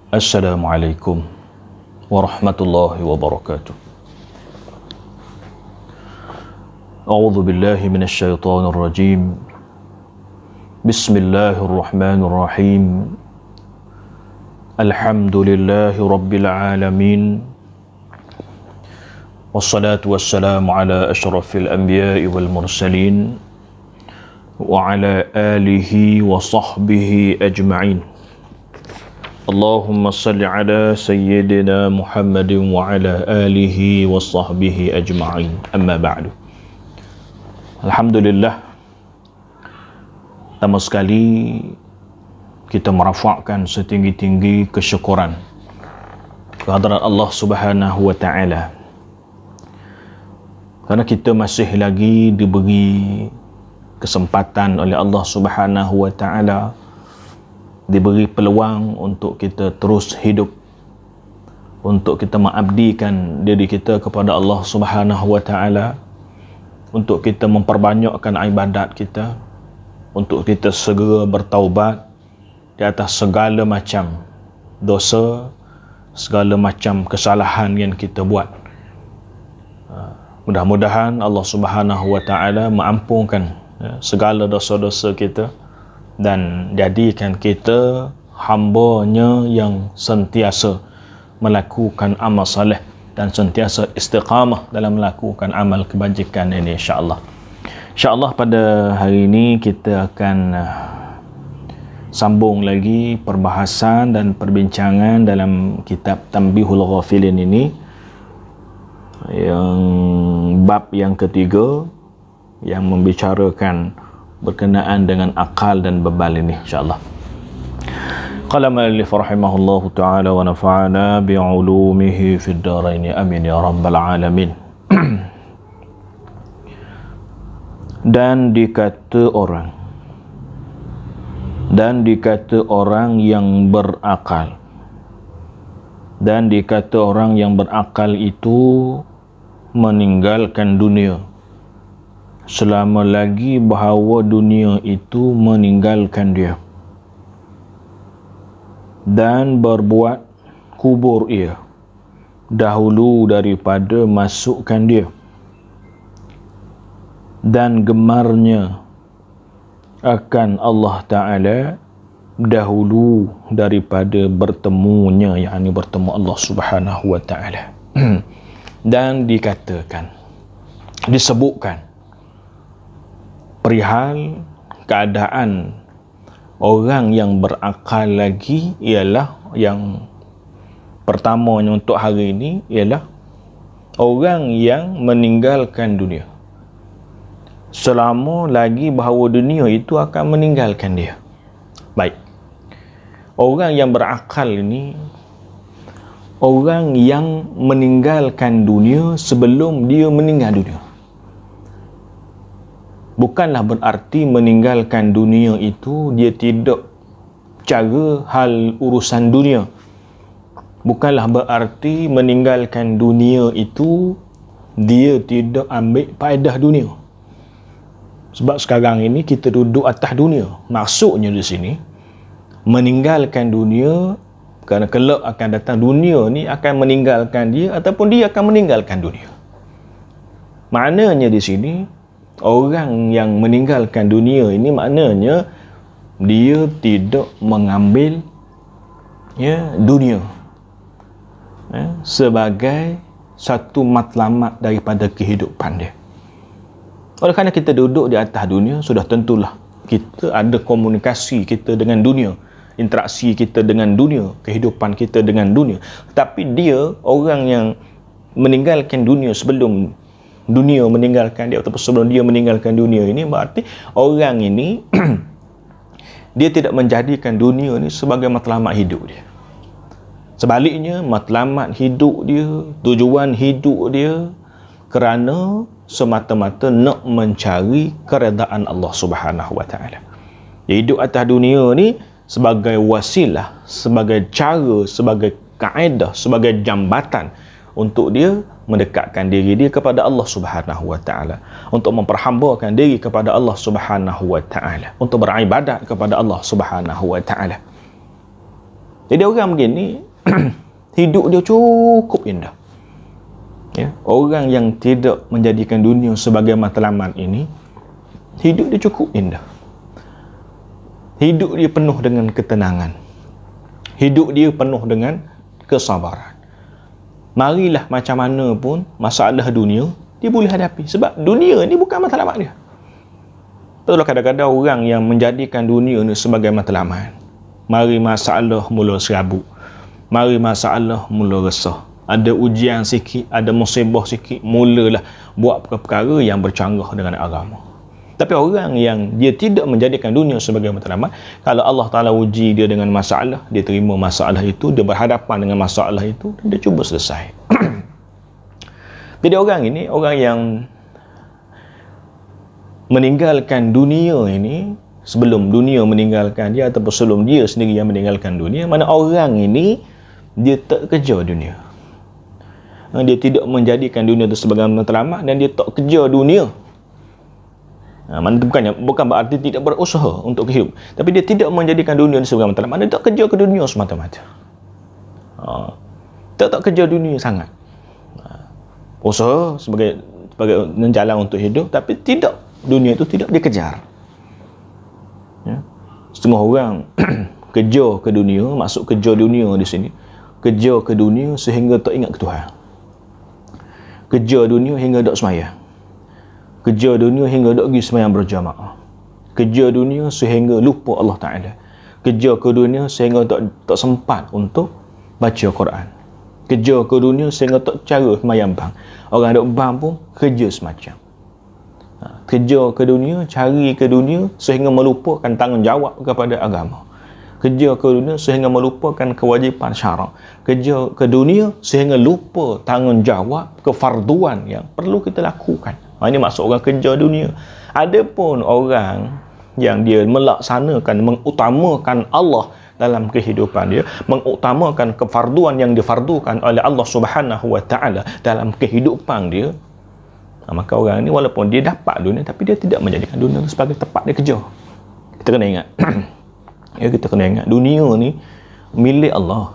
Assalamualaikum warahmatullahi wabarakatuh. A'udzu billahi minasyaitonir rajim. Bismillahirrahmanirrahim. Alhamdulillahi rabbil alamin. Wassalatu wassalamu ala asyrafil anbiya'i wal mursalin wa ala alihi wa sahbihi ajma'in. Allahumma salli ala sayyidina Muhammadin wa ala alihi wa sahbihi ajma'in. Amma ba'du. Alhamdulillah, pertama sekali kita merafakkan setinggi-tinggi kesyukuran kehadrat Allah Subhanahu wa ta'ala, kerana kita masih lagi diberi kesempatan oleh Allah Subhanahu wa ta'ala, diberi peluang untuk kita terus hidup, untuk kita mengabdikan diri kita kepada Allah Subhanahu wa ta'ala, untuk kita memperbanyakkan ibadat kita, untuk kita segera bertaubat di atas segala macam dosa, segala macam kesalahan yang kita buat. Mudah-mudahan Allah Subhanahu wa ta'ala mengampunkan segala dosa-dosa kita dan jadikan kita hamba-Nya yang sentiasa melakukan amal soleh dan sentiasa istiqamah dalam melakukan amal kebajikan ini, insya-Allah. Insya-Allah pada hari ini kita akan sambung lagi perbahasan dan perbincangan dalam kitab Tanbihul Ghafilin ini, yang bab yang ketiga yang membicarakan berkenaan dengan akal dan bebal ini, insya-Allah. Qala al-muallif rahimahullahu ta'ala wa nafa'ana bi'ulumihi fid dharain, amin ya rabbal alamin. Dan dikata orang yang berakal, dan dikata orang yang berakal itu meninggalkan dunia selama lagi bahawa dunia itu meninggalkan dia, dan berbuat kubur ia dahulu daripada masukkan dia, dan gemarnya akan Allah Ta'ala dahulu daripada bertemunya, yakni bertemu Allah Subhanahu wa Ta'ala. Dan dikatakan, disebutkan perihal keadaan orang yang berakal lagi ialah, yang pertamanya untuk hari ini ialah orang yang meninggalkan dunia selama lagi bahawa dunia itu akan meninggalkan dia. Baik, orang yang berakal ini orang yang meninggalkan dunia sebelum dia meninggal dunia. Bukanlah berarti meninggalkan dunia itu dia tidak cara hal urusan dunia. Bukanlah berarti meninggalkan dunia itu dia tidak ambil faedah dunia. Sebab sekarang ini kita duduk atas dunia. Maksudnya di sini, meninggalkan dunia kerana kelak akan datang dunia ni akan meninggalkan dia ataupun dia akan meninggalkan dunia. Maknanya di sini, orang yang meninggalkan dunia ini maknanya dia tidak mengambil dunia sebagai satu matlamat daripada kehidupan dia. Oleh kerana kita duduk di atas dunia, sudah tentulah kita ada komunikasi kita dengan dunia, interaksi kita dengan dunia, kehidupan kita dengan dunia. Tapi dia, orang yang meninggalkan dunia sebelum dunia meninggalkan dia, ataupun sebelum dia meninggalkan dunia ini, berarti orang ini dia tidak menjadikan dunia ini sebagai matlamat hidup dia. Sebaliknya, matlamat hidup dia, tujuan hidup dia kerana semata-mata nak mencari keredaan Allah Subhanahu wa ta'ala. Dia hidup atas dunia ni sebagai wasilah, sebagai cara, sebagai kaedah, sebagai jambatan untuk dia mendekatkan diri dia kepada Allah Subhanahu wa ta'ala, untuk memperhambakan diri kepada Allah Subhanahu wa ta'ala, untuk beribadat kepada Allah Subhanahu wa ta'ala. Jadi orang begini hidup dia cukup indah. Ya, orang yang tidak menjadikan dunia sebagai matlamat ini, hidup dia cukup indah. Hidup dia penuh dengan ketenangan. Hidup dia penuh dengan kesabaran. Marilah macam mana pun masalah dunia, dia boleh hadapi. Sebab dunia ni bukan matlamat dia. Betul, kadang-kadang orang yang menjadikan dunia ni sebagai matlamat, mari masalah mula serabut, mari masalah mula resah, ada ujian sikit, ada musibah sikit, mulalah buat perkara yang bercanggah dengan agama. Tapi orang yang dia tidak menjadikan dunia sebagai matlamat, kalau Allah Ta'ala uji dia dengan masalah, dia terima masalah itu, dia berhadapan dengan masalah itu, dan dia cuba selesai. Jadi orang ini, orang yang meninggalkan dunia ini, sebelum dunia meninggalkan dia, ataupun sebelum dia sendiri yang meninggalkan dunia, mana orang ini, dia tak kejar dunia. Dia tidak menjadikan dunia itu sebagai matlamat, dan dia tak kejar dunia. Mana bukan berarti tidak berusaha untuk hidup, tapi dia tidak menjadikan dunia sebagai matlamat. Dia tak kejar ke dunia semata-mata. Tak kejar dunia sangat. Usaha sebagai jalan untuk hidup, tapi tidak, dunia itu tidak dikejar. Ya. Setengah orang kejar ke dunia, masuk kejar dunia di sini, kejar ke dunia sehingga tak ingat ke Tuhan. Kejar dunia hingga tak sembahyang. Kejar dunia hingga tak pergi sembahyang berjamaah. Kejar dunia sehingga lupa Allah Ta'ala. Kejar ke dunia sehingga tak sempat untuk baca Quran. Kejar ke dunia sehingga tak cara sembahyang bang. Orang duk bang pun kerja semacam. Kejar ke dunia, cari ke dunia sehingga melupakan tanggungjawab kepada agama. Kejar ke dunia sehingga melupakan kewajipan syarak. Kejar ke dunia sehingga lupa tanggungjawab kefarduan yang perlu kita lakukan. Ini maksud orang kejar dunia. Ada pun orang yang dia melaksanakan, mengutamakan Allah dalam kehidupan dia, mengutamakan kefarduan yang difardukan oleh Allah Subhanahu Wa Taala dalam kehidupan dia. Maka orang ni walaupun dia dapat dunia, tapi dia tidak menjadikan dunia sebagai tempat dia kejar. Kita kena ingat. Ya, kita kena ingat dunia ni milik Allah.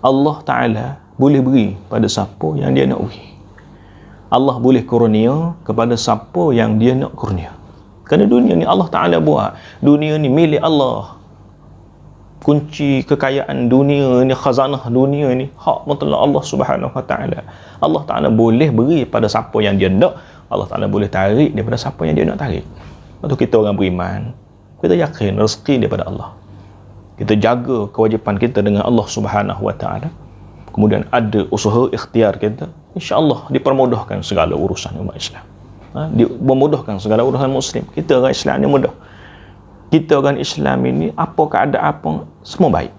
Allah Ta'ala boleh beri pada siapa yang dia nak beri. Allah boleh kurnia kepada siapa yang dia nak kurnia. Kerana dunia ni Allah Ta'ala buat. Dunia ni milik Allah. Kunci kekayaan dunia ni, khazanah dunia ni, hak mutlak Allah Subhanahu Wa Ta'ala. Allah Ta'ala boleh beri pada siapa yang dia nak. Allah Ta'ala boleh tarik daripada siapa yang dia nak tarik. Lepas tu kita orang beriman, kita yakin rezeki daripada Allah. Kita jaga kewajipan kita dengan Allah Subhanahu Wa Ta'ala. Kemudian ada usaha ikhtiar kita, insya-Allah dipermudahkan segala urusan umat Islam. Memudahkan segala urusan Muslim. Kita orang Islam ni mudah. Kita orang Islam ini apa keadaan apa semua baik.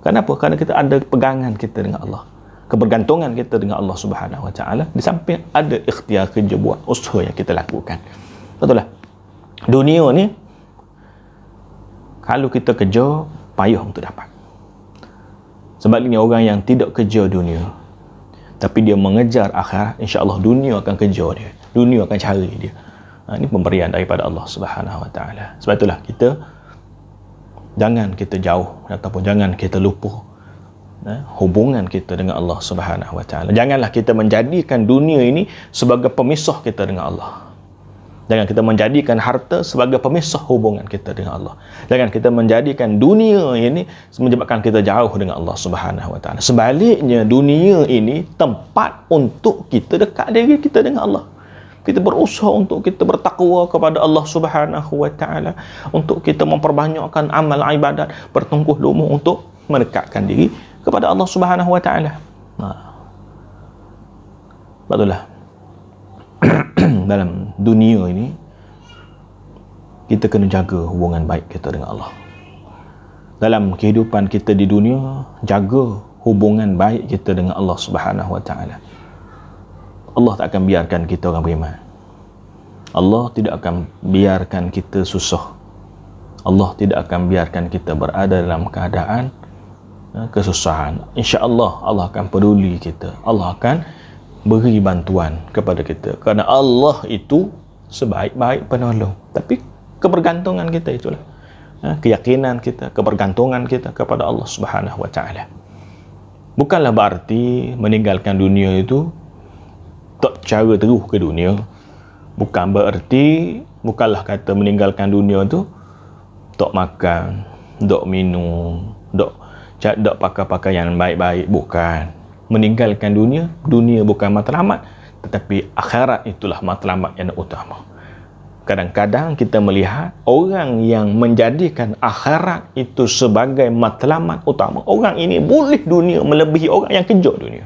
Kenapa? Kerana kita ada pegangan kita dengan Allah, kebergantungan kita dengan Allah Subhanahu Wa Ta'ala. Di samping ada ikhtiar kerja buat usaha yang kita lakukan. Betul lah. Dunia ni kalau kita kejar, payah untuk dapat. Sebaliknya orang yang tidak kejar dunia, tapi dia mengejar akhirat, insya-Allah dunia akan kejar dia. Dunia akan cari dia. Ini pemberian daripada Allah Subhanahu Wa Ta'ala. Sebab itulah kita jangan kita jauh ataupun jangan kita lupa hubungan kita dengan Allah Subhanahu Wa Ta'ala. Janganlah kita menjadikan dunia ini sebagai pemisah kita dengan Allah. Jangan kita menjadikan harta sebagai pemisah hubungan kita dengan Allah. Jangan kita menjadikan dunia ini menyebabkan kita jauh dengan Allah Subhanahu Wa Ta'ala. Sebaliknya, dunia ini tempat untuk kita dekat diri kita dengan Allah. Kita berusaha untuk kita bertakwa kepada Allah Subhanahu Wa Ta'ala, untuk kita memperbanyakkan amal ibadat, bertungkuh lumus untuk mendekatkan diri kepada Allah Subhanahu Wa Ta'ala. Betullah. Dalam dunia ini kita kena jaga hubungan baik kita dengan Allah. Dalam kehidupan kita di dunia, jaga hubungan baik kita dengan Allah Subhanahu Wa Ta'ala. Allah tak akan biarkan kita orang beriman. Allah tidak akan biarkan kita susah. Allah tidak akan biarkan kita berada dalam keadaan kesusahan. InsyaAllah Allah akan peduli kita. Allah akan beri bantuan kepada kita. Kerana Allah itu sebaik-baik penolong. Tapi kebergantungan kita itulah. keyakinan kita, kebergantungan kita kepada Allah Subhanahu wa taala. Bukanlah berarti meninggalkan dunia itu tak cara terus ke dunia. Bukanlah kata meninggalkan dunia tu tak makan, tak minum, tak pakai pakaian baik-baik. Bukan. Meninggalkan dunia bukan matlamat, tetapi akhirat itulah matlamat yang utama. Kadang-kadang kita melihat orang yang menjadikan akhirat itu sebagai matlamat utama. Orang ini boleh dunia melebihi orang yang kejar dunia.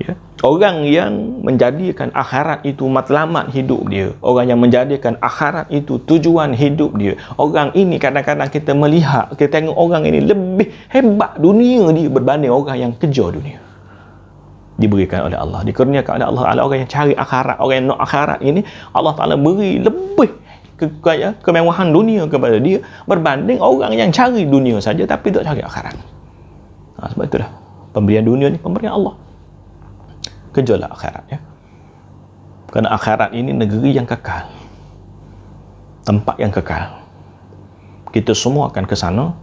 Ya. Orang yang menjadikan akhirat itu matlamat hidup dia. Orang yang menjadikan akhirat itu tujuan hidup dia. Orang ini kadang-kadang kita melihat, kita tengok orang ini lebih hebat dunia dia berbanding orang yang kejar dunia. Diberikan oleh Allah, dikurniakan oleh Allah. Orang yang cari akhirat, orang yang nak akhirat ini, Allah Ta'ala beri lebih kemewahan dunia kepada dia berbanding orang yang cari dunia saja tapi tak cari akhirat. Sebab itulah pemberian dunia ni pemberian Allah. Kejarlah akhirat, ya. Kerana akhirat ini negeri yang kekal, tempat yang kekal. Kita semua akan ke sana,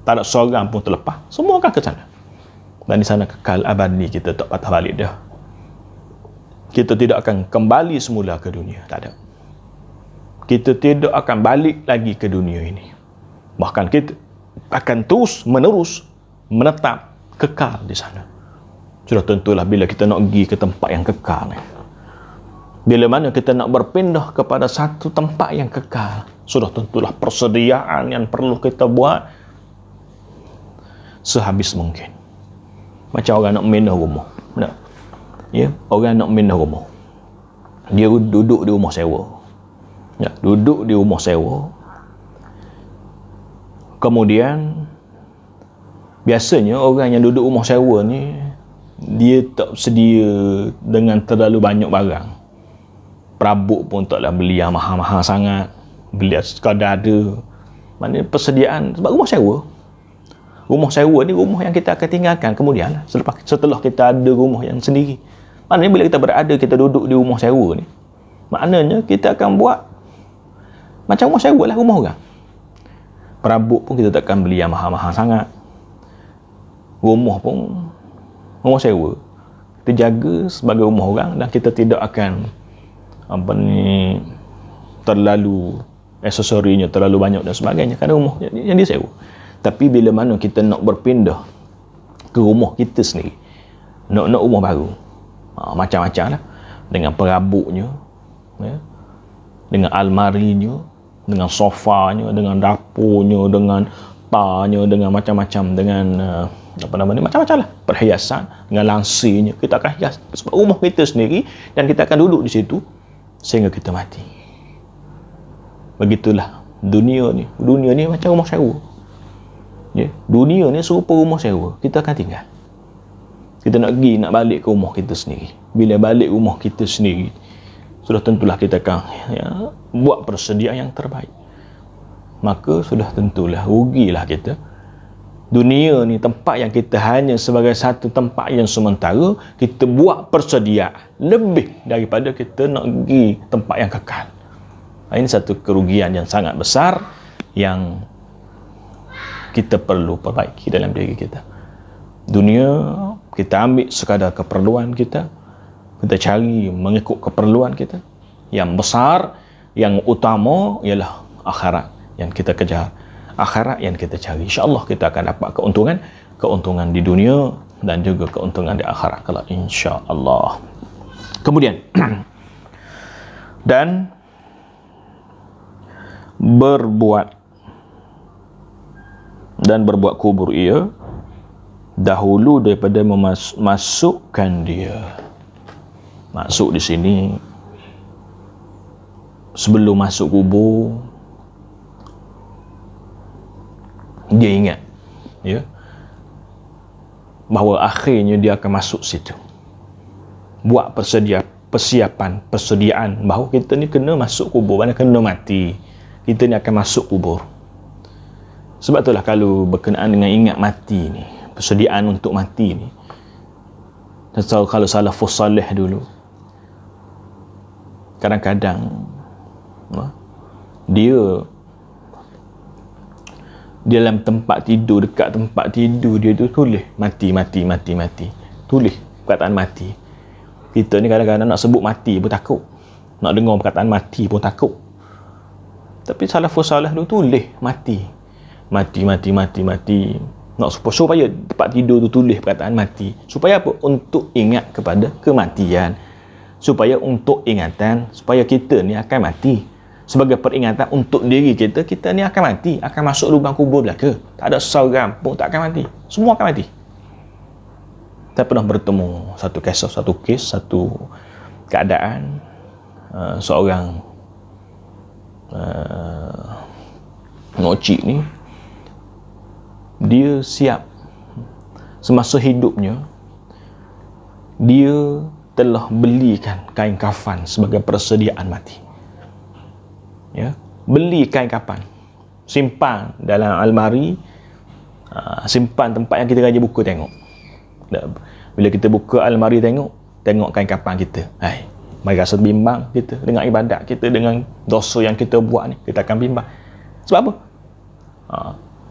tak ada seorang pun terlepas, semua akan ke sana. Dan di sana kekal abadi, kita tak patah balik dah. Kita tidak akan kembali semula ke dunia, tak ada. Kita tidak akan balik lagi ke dunia ini. Bahkan kita akan terus menerus menetap kekal di sana. Sudah tentulah bila kita nak pergi ke tempat yang kekal ni. Bila mana kita nak berpindah kepada satu tempat yang kekal, sudah tentulah persediaan yang perlu kita buat sehabis mungkin. Macam orang nak pindah rumah. Benar? Ya, orang nak pindah rumah. Dia duduk di rumah sewa. Ya, duduk di rumah sewa. Kemudian biasanya orang yang duduk rumah sewa ni dia tak sedia dengan terlalu banyak barang. Perabot pun taklah beli yang mahal-mahal sangat. Beli sekadar ada. Maknanya persediaan sebab rumah sewa. Rumah sewa ni rumah yang kita akan tinggalkan kemudian setelah kita ada rumah yang sendiri. Maknanya bila kita berada, kita duduk di rumah sewa ni, maknanya kita akan buat macam rumah sewa lah, rumah orang. Perabot pun kita takkan beli yang mahal-mahal sangat. Rumah pun rumah sewa. Kita jaga sebagai rumah orang dan kita tidak akan terlalu aksesorinya terlalu banyak dan sebagainya kerana rumah yang disewa. Tapi bila mana kita nak berpindah ke rumah kita sendiri, nak rumah baru, macam-macam lah, dengan perabotnya, ya, dengan almarinya, dengan sofanya, dengan dapurnya, dengan tanya, dengan macam-macam, dengan macam-macam lah, perhiasan, dengan langsirnya, kita akan hias sebab rumah kita sendiri dan kita akan duduk di situ sehingga kita mati. Begitulah dunia ni macam rumah sewa. Ya, dunia ni serupa rumah sewa. Kita akan tinggal. Kita nak pergi, nak balik ke rumah kita sendiri. Bila balik rumah kita sendiri, sudah tentulah kita akan buat persediaan yang terbaik. Maka sudah tentulah rugilah kita. Dunia ni tempat yang kita hanya sebagai satu tempat yang sementara, kita buat persediaan lebih daripada kita nak pergi tempat yang kekal. Ini satu kerugian yang sangat besar yang kita perlu perbaiki dalam diri kita. Dunia kita ambil sekadar keperluan kita, kita cari mengikut keperluan kita. Yang besar, yang utama ialah akhirat yang kita kejar, akhirat yang kita cari. InsyaAllah kita akan dapat keuntungan di dunia dan juga keuntungan di akhirat kalau insyaAllah. Kemudian dan berbuat kubur ia dahulu daripada memasukkan dia. Masuk di sini sebelum masuk kubur dia ingat, ya, bahawa akhirnya dia akan masuk situ. Buat persediaan bahawa kita ni kena masuk kubur, mana kena mati. Kita ni akan masuk kubur. Sebab itulah kalau berkenaan dengan ingat mati ni, persediaan untuk mati ni, kalau salafus salih dulu, kadang-kadang dia dalam tempat tidur, dekat tempat tidur dia tu tulis mati. Tulis perkataan mati. Kita ni kadang-kadang nak sebut mati pun takut, nak dengar perkataan mati pun takut. Tapi salafus salih tu tulis mati. Nak supaya tempat tidur tu tulis perkataan mati. Supaya apa? Untuk ingat kepada kematian. Supaya untuk ingatan, supaya kita ni akan mati. Sebagai peringatan untuk diri kita, kita ni akan mati, akan masuk lubang kubur belaka. Tak ada seorang pun tak akan mati. Semua akan mati. Saya pernah bertemu satu kes, satu keadaan, seorang ngocik ni, dia siap semasa hidupnya, dia telah belikan kain kafan sebagai persediaan mati. Ya, beli kain kafan, simpan dalam almari, simpan tempat yang kita raja buka tengok. Bila kita buka almari tengok kain kafan kita, mari rasa bimbang kita dengan ibadat kita, dengan dosa yang kita buat ni, kita akan bimbang. Sebab apa?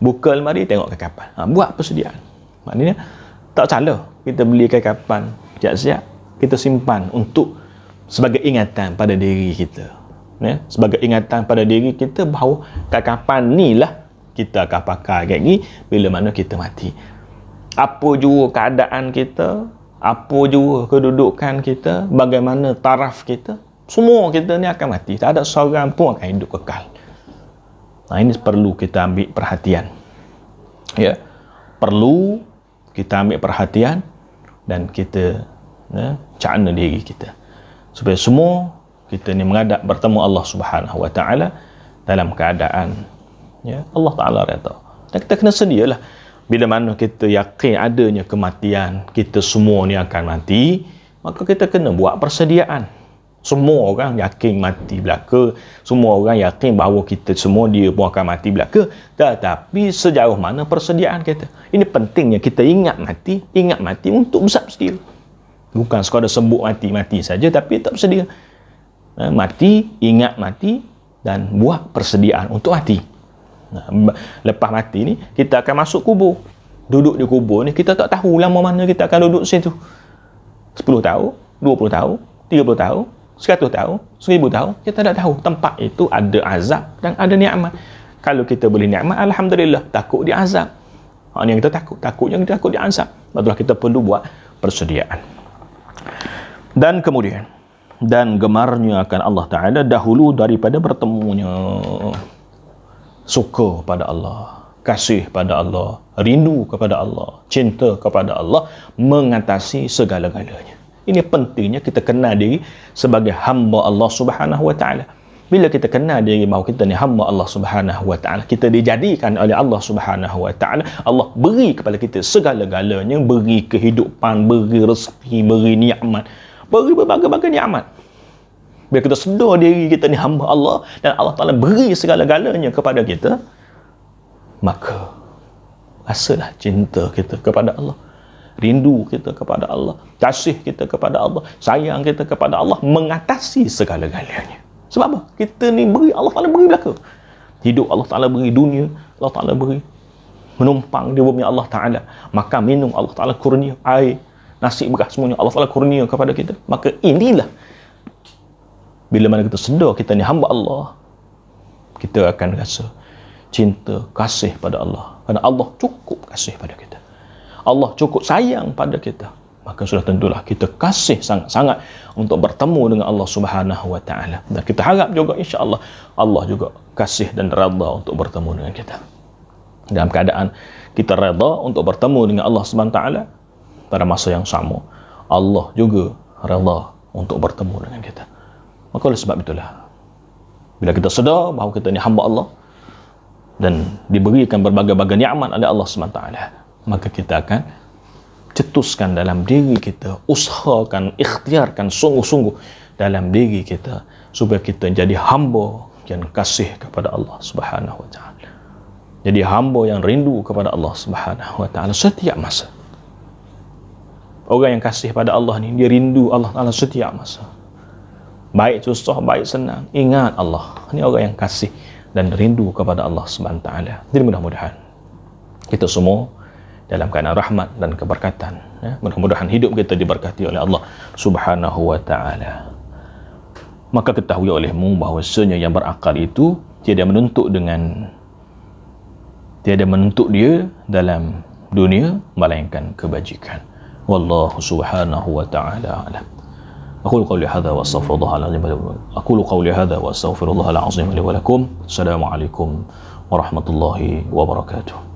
Buka almari tengok kain kafan, buat persediaan. Maknanya tak salah kita beli kain kafan siap-siap, kita simpan untuk sebagai ingatan pada diri kita. Ya, sebagai ingatan pada diri kita bahawa kapan ni lah kita akan pakai lagi bila mana kita mati. Apa jua keadaan kita, apa jua kedudukan kita, bagaimana taraf kita, semua kita ni akan mati. Tak ada seorang pun akan hidup kekal. Ini perlu kita ambil perhatian. Ya, perlu kita ambil perhatian dan kita cakna diri kita supaya semua kita ni menghadap bertemu Allah Subhanahu Wa Taala dalam keadaan Allah Taala redha. Dan kita kena sedialah bila mana kita yakin adanya kematian, kita semua ni akan mati, maka kita kena buat persediaan. Semua orang yakin mati belaka, semua orang yakin bahawa kita semua dia pun akan mati belaka, tetapi sejauh mana persediaan kita? Ini pentingnya kita ingat mati untuk bersiap sedia. Bukan sekadar sebut mati saja tapi tak bersedia. Ingat mati dan buat persediaan untuk mati. Lepas mati ni kita akan masuk kubur. Duduk di kubur ni kita tak tahu lama mana kita akan duduk situ. 10 tahun, 20 tahun, 30 tahun, 100 tahun, 1000 tahun, kita tak tahu. Tempat itu ada azab dan ada nikmat. Kalau kita boleh nikmat, alhamdulillah. Takut dia azab, yang kita takutnya kita takut dia azab. Itulah kita perlu buat persediaan. Dan kemudian gemarnya akan Allah Ta'ala dahulu daripada bertemunya, suka pada Allah, kasih pada Allah, rindu kepada Allah, cinta kepada Allah mengatasi segala-galanya. Ini pentingnya kita kenal diri sebagai hamba Allah Subhanahu Wa Ta'ala. Bila kita kenal diri bahawa kita ni hamba Allah Subhanahu Wa Ta'ala, kita dijadikan oleh Allah Subhanahu Wa Ta'ala, Allah beri kepada kita segala-galanya, beri kehidupan, beri rezeki, beri nikmat, beri berbagai-bagai nikmat. Bila kita sedar diri kita ni hamba Allah dan Allah Ta'ala beri segala-galanya kepada kita, maka rasalah cinta kita kepada Allah, rindu kita kepada Allah, kasih kita kepada Allah, sayang kita kepada Allah mengatasi segala-galanya. Sebab apa? Kita ni beri, Allah Ta'ala beri belaka. Hidup Allah Ta'ala beri, dunia Allah Ta'ala beri, menumpang di bumi Allah Ta'ala, makan minum Allah Ta'ala kurnia, air, nasi beras semuanya Allah Ta'ala kurnia kepada kita. Maka inilah bila mana kita sedar kita ni hamba Allah, kita akan rasa cinta, kasih pada Allah. Kerana Allah cukup kasih pada kita, Allah cukup sayang pada kita, maka sudah tentulah kita kasih sangat-sangat untuk bertemu dengan Allah Subhanahu Wa Ta'ala. Dan kita harap juga insya-Allah Allah juga kasih dan redha untuk bertemu dengan kita. Dalam keadaan kita redha untuk bertemu dengan Allah Subhanahu Wa Ta'ala, pada masa yang sama Allah juga redha untuk bertemu dengan kita. Maka oleh sebab itulah bila kita sedar bahawa kita ni hamba Allah dan diberikan berbagai-bagai nikmat oleh Allah SWT, maka kita akan cetuskan dalam diri kita, usahakan, ikhtiarkan sungguh-sungguh dalam diri kita supaya kita jadi hamba yang kasih kepada Allah Subhanahu Wa Ta'ala, jadi hamba yang rindu kepada Allah Subhanahu Wa Ta'ala setiap masa. Orang yang kasih pada Allah ni, dia rindu Allah Ta'ala setiap masa, baik susah, baik senang, ingat Allah. Ini orang yang kasih dan rindu kepada Allah Subhanahu Wa Ta'ala. Jadi mudah-mudahan kita semua dalam keadaan rahmat dan keberkatan, ya. Mudah-mudahan hidup kita diberkati oleh Allah Subhanahu wa ta'ala. Maka ketahui olehmu bahawasanya yang berakal itu tiada menuntut dia dalam dunia melainkan kebajikan. Wallahu subhanahu wa ta'ala a'lam. أقول قولي هذا وأستغفر الله العظيم لي ولكم. السلام عليكم ورحمة الله وبركاته.